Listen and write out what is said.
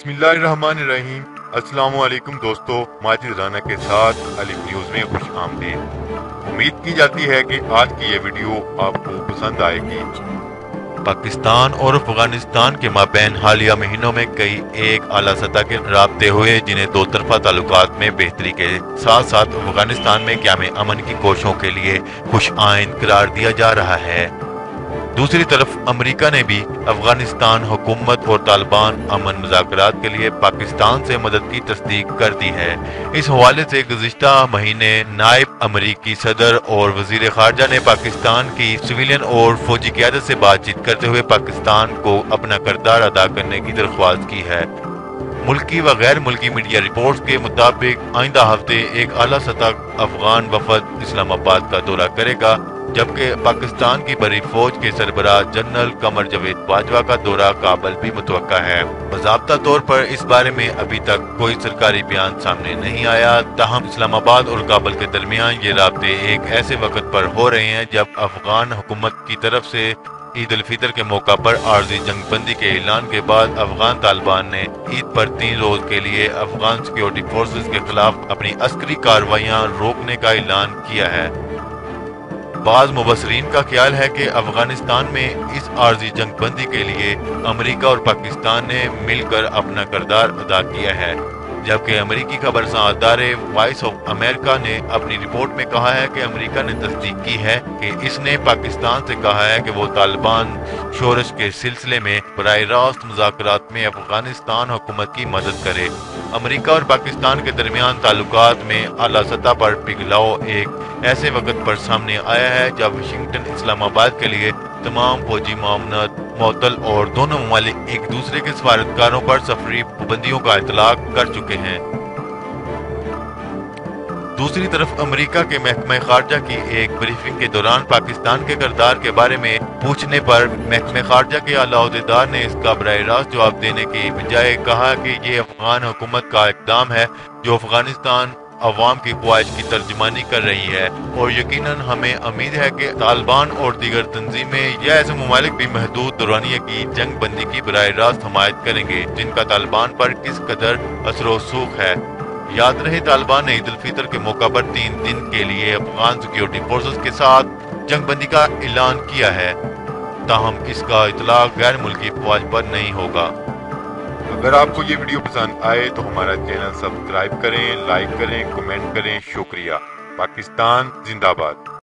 बिस्मिल्लाहिर्रहमानिर्रहीम। अस्सलाम वालेकुम दोस्तों, माजिद राना के साथ अलिफ न्यूज़ में खुश आमदीद। उम्मीद की जाती है कि आज की ये वीडियो आपको पसंद आएगी। पाकिस्तान और अफगानिस्तान के माबैन हालिया महीनों में कई एक आला सतह के राब्ते हुए, जिन्हें दो तरफा ताल्लुकात में बेहतरी के साथ साथ अफगानिस्तान में क़याम अमन की कोशिशों के लिए खुश आइंद करार दिया जा रहा है। दूसरी तरफ अमेरिका ने भी अफगानिस्तान हुकूमत और तालिबान अमन मुज़ाकरात के लिए पाकिस्तान से मदद की तस्दीक कर दी है। इस हवाले से गुज़िश्ता महीने नायब अमरीकी सदर और वज़ीर ख़ारजा ने पाकिस्तान की सिविलियन और फौजी क़यादत से बातचीत करते हुए पाकिस्तान को अपना किरदार अदा करने की दरख्वास्त की है। मुल्की व गैर मुल्की मीडिया रिपोर्ट्स के मुताबिक आइंदा हफ्ते एक आला सतह अफगान वफद इस्लामाबाद का दौरा करेगा, जबकि पाकिस्तान की बड़ी फौज के सरबराह जनरल कमर जावेद बाजवा का दौरा काबुल भी मुतवक्का है। बाज़ाब्ता तौर पर इस बारे में अभी तक कोई सरकारी बयान सामने नहीं आया। ताहम इस्लामाबाद और काबुल के दरमियान ये राब्ते एक ऐसे वक्त पर हो रहे हैं जब अफगान हुकूमत की तरफ से ईद उल फितर के मौका पर आर्जी जंग बंदी के ऐलान के बाद अफगान तालिबान ने ईद पर 3 रोज के लिए अफगान सिक्योरिटी फोर्सेस के खिलाफ अपनी अस्करी कार्रवाइयां रोकने का ऐलान किया है। बाज़ मुबसरीन का ख्याल है कि अफगानिस्तान में इस आर्जी जंग बंदी के लिए अमेरिका और पाकिस्तान ने मिलकर अपना किरदार अदा किया है, जबकि अमेरिकी खबरसां अदारे वॉइस ऑफ अमेरिका ने अपनी रिपोर्ट में कहा है कि अमेरिका ने तस्दीक की है कि इसने पाकिस्तान से कहा है कि वो तालिबान शोरश के सिलसिले में बराह रास्त मुज़ाकरात में अफगानिस्तान हुकूमत की मदद करे। अमेरिका और पाकिस्तान के दरमियान ताल्लुकात में आला सतह पर पिघलाव एक ऐसे वक्त पर सामने आया है जब वाशिंगटन इस्लामाबाद के लिए तमाम फौजी मामलात मुअत्तल और दोनों ममालिक एक दूसरे के सफारतकारों पर सफरी पाबंदियों का इतलाक कर चुके हैं। दूसरी तरफ अमेरिका के महकमा खारजा की एक ब्रीफिंग के दौरान पाकिस्तान के किरदार के बारे में पूछने पर महकमा खारजा के आला ओहदेदार ने इसका बराह रास्त जवाब देने की बजाय कहा कि ये अफगान हुकूमत का इक़दाम है जो अफगानिस्तान अवाम की ख्वाहिश की तर्जुमानी कर रही है, और यकीनन हमें उम्मीद है कि तालिबान और दीगर तंजीमें या ऐसे ममालिक भी महदूद दौरानिया की जंग बंदी की बराह रास्त हमायत करेंगे जिनका तालिबान पर किस कदर असर व सूख है। याद रहे, तालिबान ने ईद उल फितर के मौका पर 3 दिन के लिए अफगान सिक्योरिटी फोर्सेस के साथ जंग बंदी का ऐलान किया है, ताहम इसका इतलाक गैर मुल्की फौज पर नहीं होगा। अगर आपको ये वीडियो पसंद आए तो हमारा चैनल सब्सक्राइब करें, लाइक करें, कमेंट करें। शुक्रिया। पाकिस्तान जिंदाबाद।